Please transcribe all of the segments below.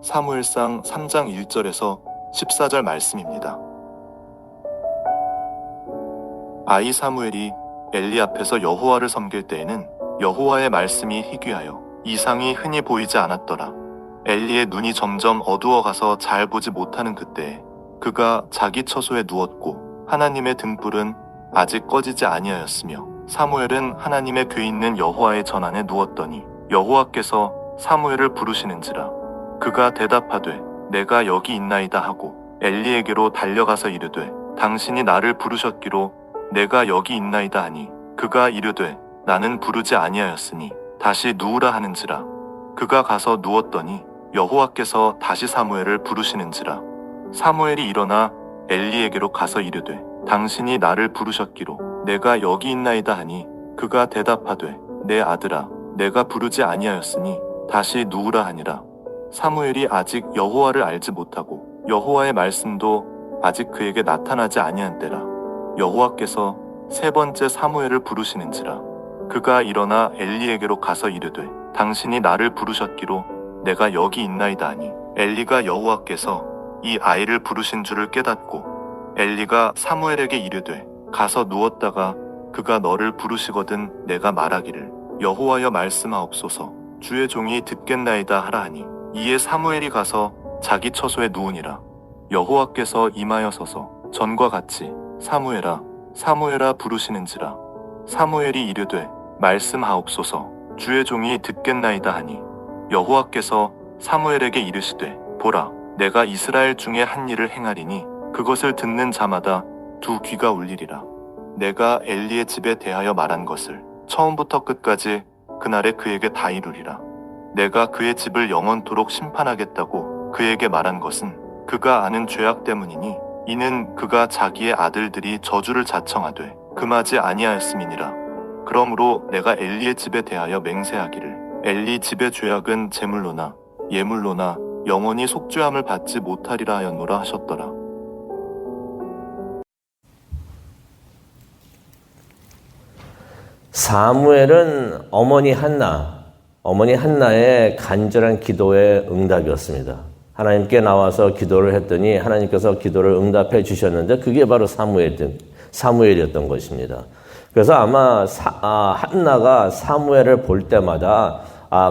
사무엘상 3장 1절에서 14절 말씀입니다. 아이 사무엘이 엘리 앞에서 여호와를 섬길 때에는 여호와의 말씀이 희귀하여 이상이 흔히 보이지 않았더라. 엘리의 눈이 점점 어두워가서 잘 보지 못하는 그때에 그가 자기 처소에 누웠고 하나님의 등불은 아직 꺼지지 아니하였으며 사무엘은 하나님의 궤 있는 여호와의 전안에 누웠더니 여호와께서 사무엘을 부르시는지라. 그가 대답하되 내가 여기 있나이다 하고 엘리에게로 달려가서 이르되 당신이 나를 부르셨기로 내가 여기 있나이다 하니 그가 이르되 나는 부르지 아니하였으니 다시 누우라 하는지라. 그가 가서 누웠더니 여호와께서 다시 사무엘을 부르시는지라. 사무엘이 일어나 엘리에게로 가서 이르되 당신이 나를 부르셨기로 내가 여기 있나이다 하니 그가 대답하되 내 아들아 내가 부르지 아니하였으니 다시 누우라 하니라. 사무엘이 아직 여호와를 알지 못하고 여호와의 말씀도 아직 그에게 나타나지 아니한 때라. 여호와께서 세 번째 사무엘을 부르시는지라. 그가 일어나 엘리에게로 가서 이르되 당신이 나를 부르셨기로 내가 여기 있나이다 하니 엘리가 여호와께서 이 아이를 부르신 줄을 깨닫고 엘리가 사무엘에게 이르되 가서 누웠다가 그가 너를 부르시거든 내가 말하기를 여호와여 말씀하옵소서 주의 종이 듣겠나이다 하라 하니 이에 사무엘이 가서 자기 처소에 누우니라. 여호와께서 임하여서서 전과 같이 사무엘아 사무엘아 부르시는지라. 사무엘이 이르되 말씀하옵소서 주의 종이 듣겠나이다 하니 여호와께서 사무엘에게 이르시되 보라 내가 이스라엘 중에 한 일을 행하리니 그것을 듣는 자마다 두 귀가 울리리라. 내가 엘리의 집에 대하여 말한 것을 처음부터 끝까지 그날에 그에게 다 이루리라. 내가 그의 집을 영원토록 심판하겠다고 그에게 말한 것은 그가 아는 죄악 때문이니 이는 그가 자기의 아들들이 저주를 자청하되 금하지 아니하였음이니라. 그러므로 내가 엘리의 집에 대하여 맹세하기를 엘리 집의 죄악은 제물로나 예물로나 영원히 속죄함을 받지 못하리라 하였노라 하셨더라. 사무엘은 어머니 한나의 간절한 기도의 응답이었습니다. 하나님께 나와서 기도를 했더니 하나님께서 기도를 응답해 주셨는데 그게 바로 사무엘이었던 것입니다. 그래서 아마 한나가 사무엘을 볼 때마다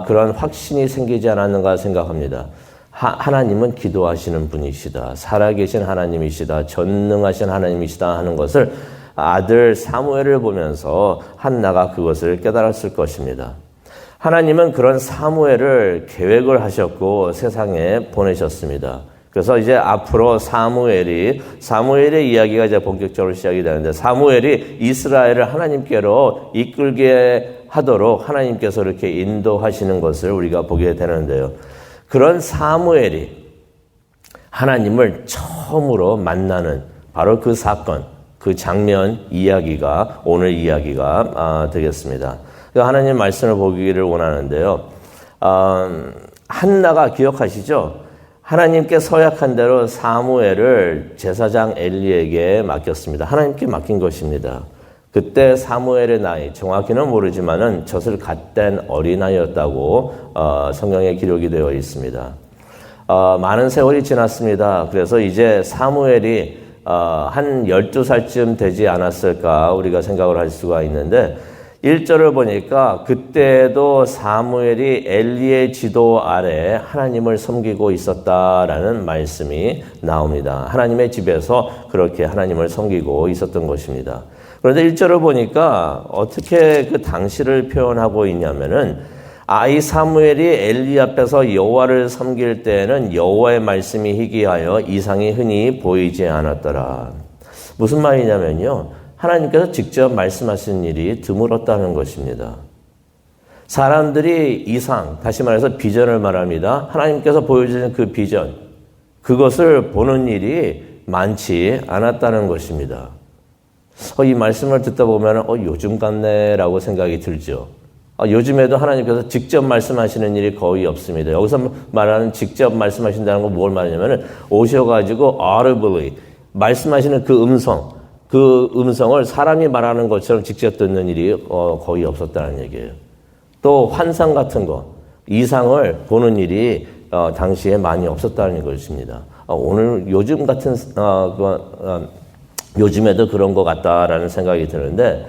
그런 확신이 생기지 않았는가 생각합니다. 하나님은 기도하시는 분이시다. 살아계신 하나님이시다. 전능하신 하나님이시다 하는 것을 아들 사무엘을 보면서 한나가 그것을 깨달았을 것입니다. 하나님은 그런 사무엘을 계획을 하셨고 세상에 보내셨습니다. 그래서 이제 앞으로 사무엘의 이야기가 이제 본격적으로 시작이 되는데 사무엘이 이스라엘을 하나님께로 이끌게 하도록 하나님께서 이렇게 인도하시는 것을 우리가 보게 되는데요. 그런 사무엘이 하나님을 처음으로 만나는 바로 그 사건, 그 장면 이야기가 오늘 이야기가 되겠습니다. 하나님 말씀을 보기를 원하는데요. 한나가 기억하시죠? 하나님께 서약한 대로 사무엘을 제사장 엘리에게 맡겼습니다. 하나님께 맡긴 것입니다. 그때 사무엘의 나이, 정확히는 모르지만은 젖을 갓댄 어린아이였다고 성경에 기록이 되어 있습니다. 많은 세월이 지났습니다. 그래서 이제 사무엘이 한 12살쯤 되지 않았을까 우리가 생각을 할 수가 있는데 1절을 보니까 그때도 사무엘이 엘리의 지도 아래 하나님을 섬기고 있었다라는 말씀이 나옵니다. 하나님의 집에서 그렇게 하나님을 섬기고 있었던 것입니다. 그런데 1절을 보니까 어떻게 그 당시를 표현하고 있냐면은 아이 사무엘이 엘리 앞에서 여호와를 섬길 때에는 여호와의 말씀이 희귀하여 이상이 흔히 보이지 않았더라. 무슨 말이냐면요. 하나님께서 직접 말씀하시는 일이 드물었다는 것입니다. 사람들이 이상, 다시 말해서 비전을 말합니다. 하나님께서 보여주신 그 비전, 그것을 보는 일이 많지 않았다는 것입니다. 이 말씀을 듣다 보면 요즘 같네라고 생각이 들죠. 요즘에도 하나님께서 직접 말씀하시는 일이 거의 없습니다. 여기서 말하는 직접 말씀하신다는 건 뭘 말하냐면 오셔가지고 audibly 말씀하시는 그 음성을 사람이 말하는 것처럼 직접 듣는 일이 거의 없었다는 얘기예요. 또 환상 같은 거, 이상을 보는 일이 당시에 많이 없었다는 것입니다. 오늘 요즘 같은 요즘에도 그런 것 같다라는 생각이 드는데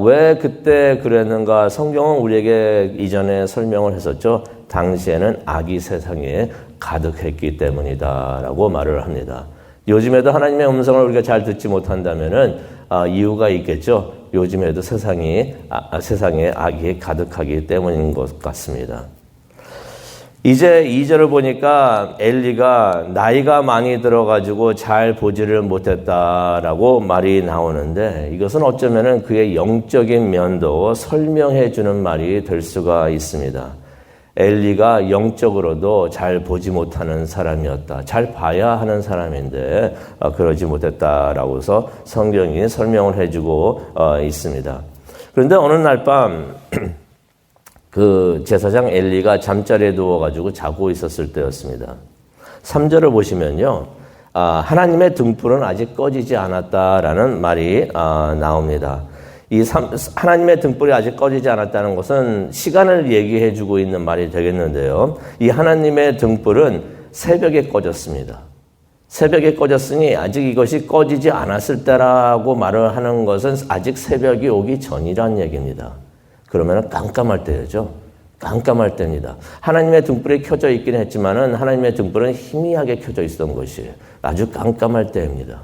왜 그때 그랬는가? 성경은 우리에게 이전에 설명을 했었죠. 당시에는 악이 세상에 가득했기 때문이다라고 말을 합니다. 요즘에도 하나님의 음성을 우리가 잘 듣지 못한다면은 이유가 있겠죠. 요즘에도 세상에 악이 가득하기 때문인 것 같습니다. 이제 2절을 보니까 엘리가 나이가 많이 들어가지고 잘 보지를 못했다라고 말이 나오는데 이것은 어쩌면은 그의 영적인 면도 설명해 주는 말이 될 수가 있습니다. 엘리가 영적으로도 잘 보지 못하는 사람이었다. 잘 봐야 하는 사람인데 그러지 못했다라고 해서 성경이 설명을 해주고 있습니다. 그런데 어느 날 밤 그 제사장 엘리가 잠자리에 누워가지고 자고 있었을 때였습니다. 3절을 보시면요. 하나님의 등불은 아직 꺼지지 않았다라는 말이 나옵니다. 하나님의 등불이 아직 꺼지지 않았다는 것은 시간을 얘기해 주고 있는 말이 되겠는데요. 이 하나님의 등불은 새벽에 꺼졌습니다. 새벽에 꺼졌으니 아직 이것이 꺼지지 않았을 때라고 말을 하는 것은 아직 새벽이 오기 전이란 얘기입니다. 그러면 깜깜할 때죠. 깜깜할 때입니다. 하나님의 등불이 켜져 있긴 했지만은 하나님의 등불은 희미하게 켜져 있었던 것이에요. 아주 깜깜할 때입니다.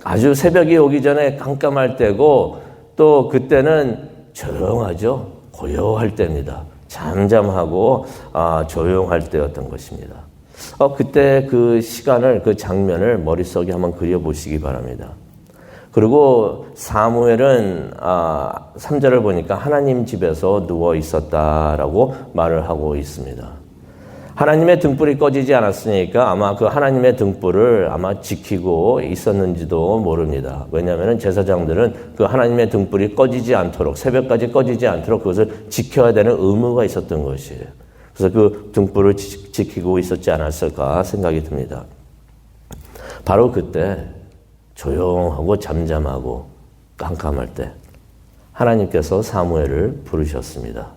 아주 새벽이 오기 전에 깜깜할 때고 또 그때는 조용하죠. 고요할 때입니다. 잠잠하고 조용할 때였던 것입니다. 그때 그 시간을 그 장면을 머릿속에 한번 그려보시기 바랍니다. 그리고 사무엘은 3절을 보니까 하나님 집에서 누워 있었다라고 말을 하고 있습니다. 하나님의 등불이 꺼지지 않았으니까 아마 그 하나님의 등불을 아마 지키고 있었는지도 모릅니다. 왜냐하면 제사장들은 그 하나님의 등불이 꺼지지 않도록 새벽까지 꺼지지 않도록 그것을 지켜야 되는 의무가 있었던 것이에요. 그래서 그 등불을 지키고 있었지 않았을까 생각이 듭니다. 바로 그때 조용하고 잠잠하고 깜깜할 때 하나님께서 사무엘을 부르셨습니다.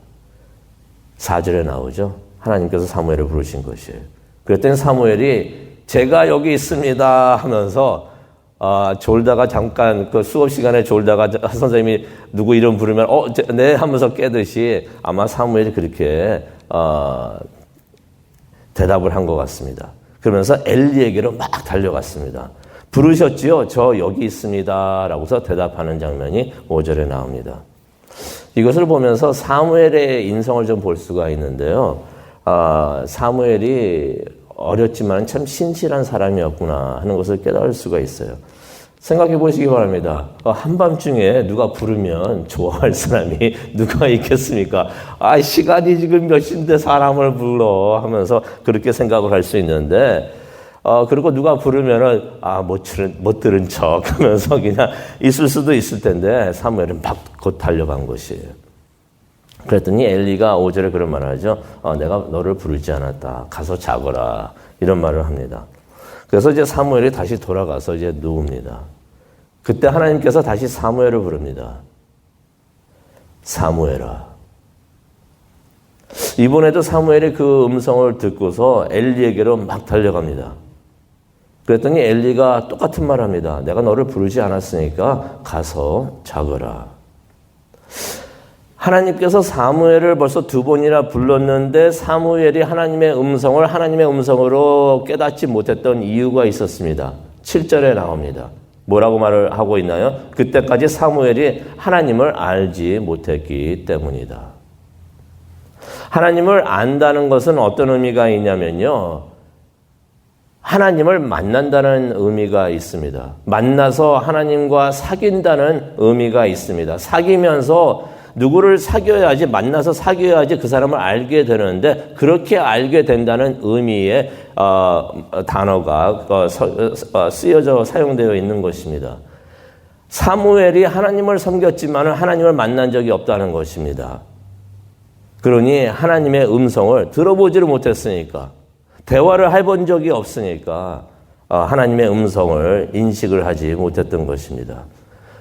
4절에 나오죠. 하나님께서 사무엘을 부르신 것이에요. 그랬더니 사무엘이 제가 여기 있습니다 하면서 졸다가 잠깐 그 수업 시간에 졸다가 선생님이 누구 이름 부르면 네 하면서 깨듯이 아마 사무엘이 그렇게 대답을 한 것 같습니다. 그러면서 엘리에게로 막 달려갔습니다. 부르셨지요? 저 여기 있습니다. 라고서 대답하는 장면이 5절에 나옵니다. 이것을 보면서 사무엘의 인성을 좀 볼 수가 있는데요. 사무엘이 어렸지만 참 신실한 사람이었구나 하는 것을 깨달을 수가 있어요. 생각해 보시기 바랍니다. 한밤중에 누가 부르면 좋아할 사람이 누가 있겠습니까? 시간이 지금 몇 시인데 사람을 불러 하면서 그렇게 생각을 할 수 있는데 그리고 누가 부르면은 못 들은 척 하면서 그냥 있을 수도 있을 텐데 사무엘은 막 곧 달려간 것이에요. 그랬더니 엘리가 5절에 그런 말을 하죠. 내가 너를 부르지 않았다. 가서 자거라. 이런 말을 합니다. 그래서 이제 사무엘이 다시 돌아가서 이제 누웁니다. 그때 하나님께서 다시 사무엘을 부릅니다. 사무엘아. 이번에도 사무엘이 그 음성을 듣고서 엘리에게로 막 달려갑니다. 그랬더니 엘리가 똑같은 말을 합니다. 내가 너를 부르지 않았으니까 가서 자거라. 하나님께서 사무엘을 벌써 2번이나 불렀는데 사무엘이 하나님의 음성으로 깨닫지 못했던 이유가 있었습니다. 7절에 나옵니다. 뭐라고 말을 하고 있나요? 그때까지 사무엘이 하나님을 알지 못했기 때문이다. 하나님을 안다는 것은 어떤 의미가 있냐면요. 하나님을 만난다는 의미가 있습니다. 만나서 하나님과 사귄다는 의미가 있습니다. 사귀면서 누구를 사귀어야지, 만나서 사귀어야지 그 사람을 알게 되는데 그렇게 알게 된다는 의미의 단어가 쓰여져 사용되어 있는 것입니다. 사무엘이 하나님을 섬겼지만 하나님을 만난 적이 없다는 것입니다. 그러니 하나님의 음성을 들어보지를 못했으니까, 대화를 해본 적이 없으니까 하나님의 음성을 인식을 하지 못했던 것입니다.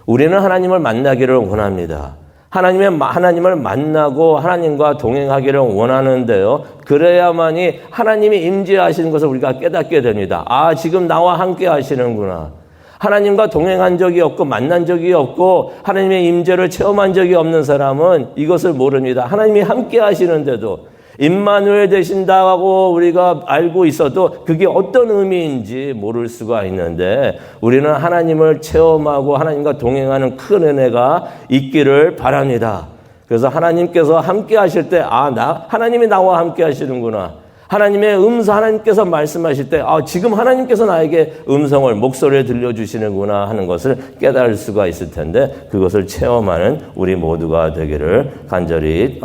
우리는 하나님을 만나기를 원합니다. 하나님을 만나고 하나님과 동행하기를 원하는데요. 그래야만이 하나님이 임재하시는 것을 우리가 깨닫게 됩니다. 아, 지금 나와 함께 하시는구나. 하나님과 동행한 적이 없고 만난 적이 없고 하나님의 임재를 체험한 적이 없는 사람은 이것을 모릅니다. 하나님이 함께 하시는데도 임마누엘 되신다고 우리가 알고 있어도 그게 어떤 의미인지 모를 수가 있는데 우리는 하나님을 체험하고 하나님과 동행하는 큰 은혜가 있기를 바랍니다. 그래서 하나님께서 함께 하실 때 하나님이 나와 함께 하시는구나. 하나님의 하나님께서 말씀하실 때 지금 하나님께서 나에게 목소리를 들려주시는구나 하는 것을 깨달을 수가 있을 텐데 그것을 체험하는 우리 모두가 되기를 간절히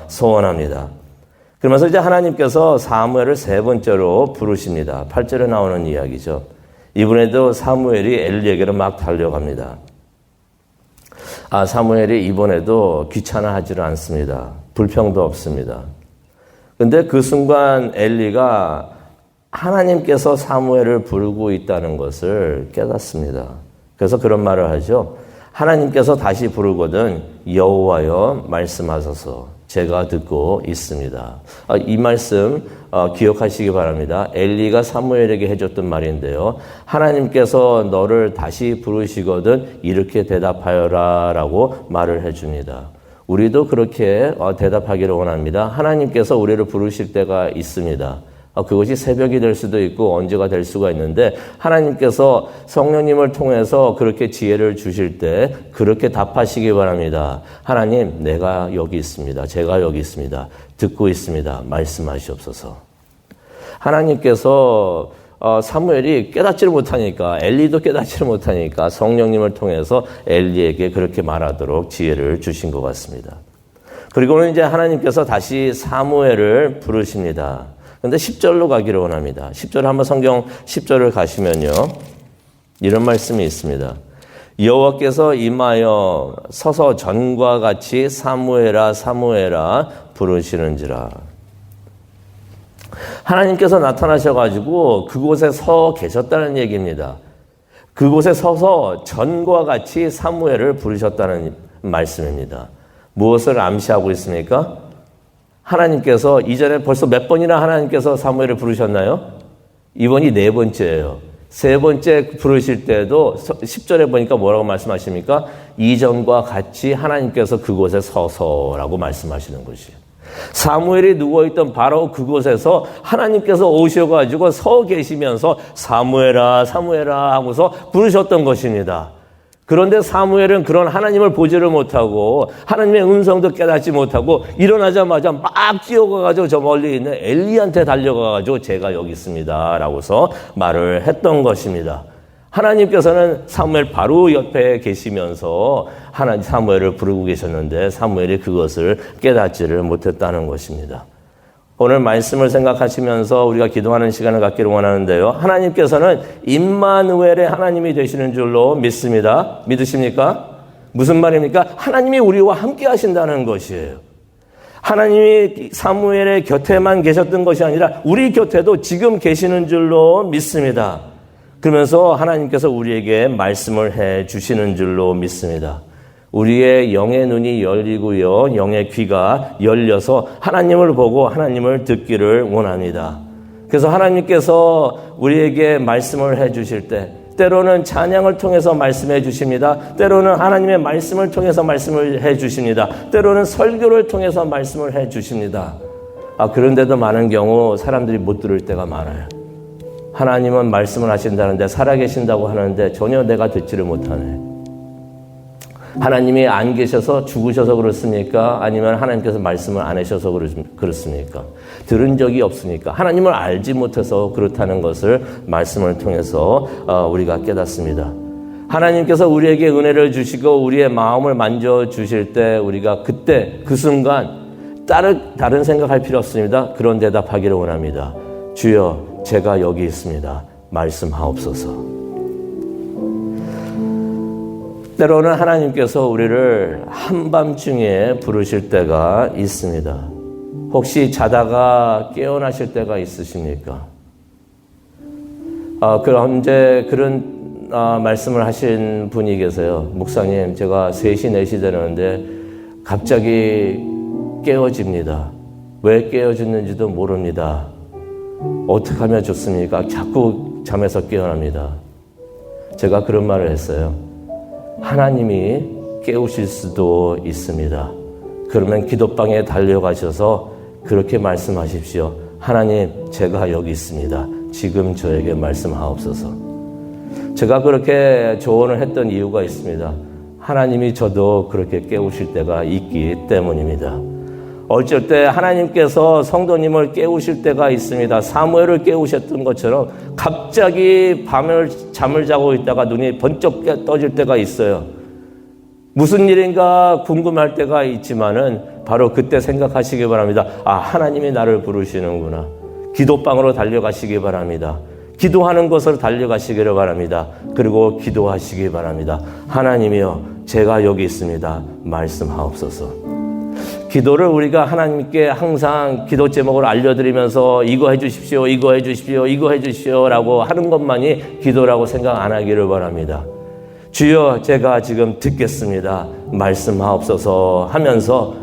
소원합니다. 그러면서 이제 하나님께서 사무엘을 세 번째로 부르십니다. 8절에 나오는 이야기죠. 이번에도 사무엘이 엘리에게로 막 달려갑니다. 사무엘이 이번에도 귀찮아하지를 않습니다. 불평도 없습니다. 근데 그 순간 엘리가 하나님께서 사무엘을 부르고 있다는 것을 깨닫습니다. 그래서 그런 말을 하죠. 하나님께서 다시 부르거든 여호와여 말씀하소서. 제가 듣고 있습니다. 이 말씀 기억하시기 바랍니다. 엘리가 사무엘에게 해줬던 말인데요. 하나님께서 너를 다시 부르시거든 이렇게 대답하여라 라고 말을 해줍니다. 우리도 그렇게 대답하기를 원합니다. 하나님께서 우리를 부르실 때가 있습니다. 그것이 새벽이 될 수도 있고 언제가 될 수가 있는데 하나님께서 성령님을 통해서 그렇게 지혜를 주실 때 그렇게 답하시기 바랍니다. 하나님, 내가 여기 있습니다. 제가 여기 있습니다. 듣고 있습니다. 말씀하시옵소서. 하나님께서 사무엘이 깨닫지를 못하니까 엘리도 깨닫지를 못하니까 성령님을 통해서 엘리에게 그렇게 말하도록 지혜를 주신 것 같습니다. 그리고는 이제 하나님께서 다시 사무엘을 부르십니다. 그런데 10절로 가기를 원합니다. 10절 한번 성경 10절을 가시면요. 이런 말씀이 있습니다. 여호와께서 임하여 서서 전과 같이 사무엘아 사무엘아 부르시는지라. 하나님께서 나타나셔가지고 그곳에 서 계셨다는 얘기입니다. 그곳에 서서 전과 같이 사무엘을 부르셨다는 말씀입니다. 무엇을 암시하고 있습니까? 하나님께서 이전에 벌써 몇 번이나 하나님께서 사무엘을 부르셨나요? 이번이 네 번째예요. 세 번째 부르실 때도 10절에 보니까 뭐라고 말씀하십니까? 이전과 같이 하나님께서 그곳에 서서라고 말씀하시는 것이에요. 사무엘이 누워있던 바로 그곳에서 하나님께서 오셔가지고 서 계시면서 사무엘아 사무엘아 하고서 부르셨던 것입니다. 그런데 사무엘은 그런 하나님을 보지를 못하고 하나님의 음성도 깨닫지 못하고 일어나자마자 막 뛰어가가지고 저 멀리 있는 엘리한테 달려가가지고 제가 여기 있습니다 라고서 말을 했던 것입니다. 하나님께서는 사무엘 바로 옆에 계시면서 사무엘을 부르고 계셨는데 사무엘이 그것을 깨닫지를 못했다는 것입니다. 오늘 말씀을 생각하시면서 우리가 기도하는 시간을 갖기를 원하는데요. 하나님께서는 임마누엘의 하나님이 되시는 줄로 믿습니다. 믿으십니까? 무슨 말입니까? 하나님이 우리와 함께 하신다는 것이에요. 하나님이 사무엘의 곁에만 계셨던 것이 아니라 우리 곁에도 지금 계시는 줄로 믿습니다. 그러면서 하나님께서 우리에게 말씀을 해 주시는 줄로 믿습니다. 우리의 영의 눈이 열리고요. 영의 귀가 열려서 하나님을 보고 하나님을 듣기를 원합니다. 그래서 하나님께서 우리에게 말씀을 해 주실 때 때로는 찬양을 통해서 말씀해 주십니다. 때로는 하나님의 말씀을 통해서 말씀을 해 주십니다. 때로는 설교를 통해서 말씀을 해 주십니다. 그런데도 많은 경우 사람들이 못 들을 때가 많아요. 하나님은 말씀을 하신다는데 살아계신다고 하는데 전혀 내가 듣지를 못하네. 하나님이 안 계셔서 죽으셔서 그렇습니까? 아니면 하나님께서 말씀을 안 하셔서 그렇습니까? 들은 적이 없으니까 하나님을 알지 못해서 그렇다는 것을 말씀을 통해서 우리가 깨닫습니다. 하나님께서 우리에게 은혜를 주시고 우리의 마음을 만져주실 때 우리가 그때 그 순간 다른 생각할 필요 없습니다. 그런 대답하기를 원합니다. 주여 제가 여기 있습니다. 말씀하옵소서. 때로는 하나님께서 우리를 한밤중에 부르실 때가 있습니다. 혹시 자다가 깨어나실 때가 있으십니까? 그런데 그런 말씀을 하신 분이 계세요. 목사님, 제가 3시, 4시 되는데 갑자기 깨어집니다. 왜 깨어졌는지도 모릅니다. 어떻게 하면 좋습니까? 자꾸 잠에서 깨어납니다. 제가 그런 말을 했어요. 하나님이 깨우실 수도 있습니다. 그러면 기도방에 달려가셔서 그렇게 말씀하십시오. 하나님, 제가 여기 있습니다. 지금 저에게 말씀하옵소서. 제가 그렇게 조언을 했던 이유가 있습니다. 하나님이 저도 그렇게 깨우실 때가 있기 때문입니다. 어쩔 때 하나님께서 성도님을 깨우실 때가 있습니다. 사무엘을 깨우셨던 것처럼 갑자기 잠을 자고 있다가 눈이 번쩍 떠질 때가 있어요. 무슨 일인가 궁금할 때가 있지만은 바로 그때 생각하시기 바랍니다. 아, 하나님이 나를 부르시는구나. 기도방으로 달려가시기 바랍니다. 기도하는 곳으로 달려가시기를 바랍니다. 그리고 기도하시기 바랍니다. 하나님이여, 제가 여기 있습니다. 말씀하옵소서. 기도를 우리가 하나님께 항상 기도 제목을 알려드리면서 이거 해주십시오, 이거 해주십시오, 이거 해주십시오 라고 하는 것만이 기도라고 생각 안 하기를 바랍니다. 주여, 제가 지금 듣겠습니다. 말씀하옵소서 하면서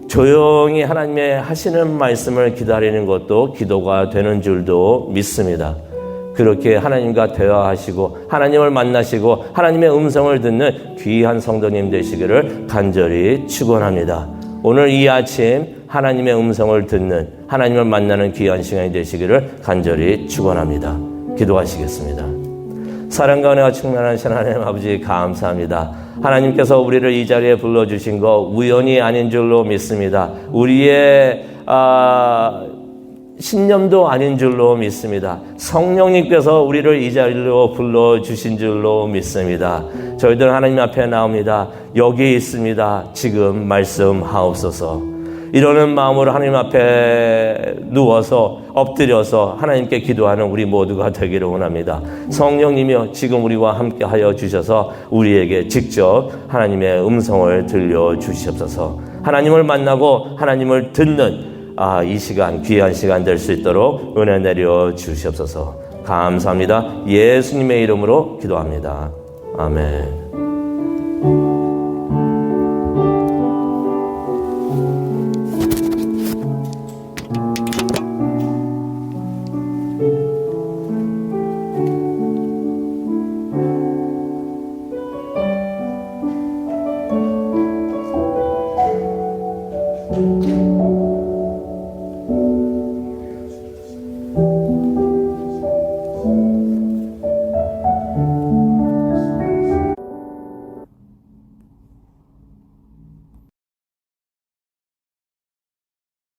조용히 하나님의 하시는 말씀을 기다리는 것도 기도가 되는 줄도 믿습니다. 그렇게 하나님과 대화하시고 하나님을 만나시고 하나님의 음성을 듣는 귀한 성도님 되시기를 간절히 축원합니다. 오늘 이 아침 하나님의 음성을 듣는, 하나님을 만나는 귀한 시간이 되시기를 간절히 축원합니다. 기도하시겠습니다. 사랑과 은혜가 충만하신 하나님 아버지, 감사합니다. 하나님께서 우리를 이 자리에 불러주신 거 우연이 아닌 줄로 믿습니다. 우리의 신념도 아닌 줄로 믿습니다. 성령님께서 우리를 이 자리로 불러주신 줄로 믿습니다. 저희들 하나님 앞에 나옵니다. 여기 있습니다. 지금 말씀하옵소서. 이러는 마음으로 하나님 앞에 누워서 엎드려서 하나님께 기도하는 우리 모두가 되기를 원합니다. 성령님이여, 지금 우리와 함께 하여 주셔서 우리에게 직접 하나님의 음성을 들려주시옵소서. 하나님을 만나고 하나님을 듣는 이 시간, 귀한 시간 될 수 있도록 은혜 내려 주시옵소서. 감사합니다. 예수님의 이름으로 기도합니다. 아멘.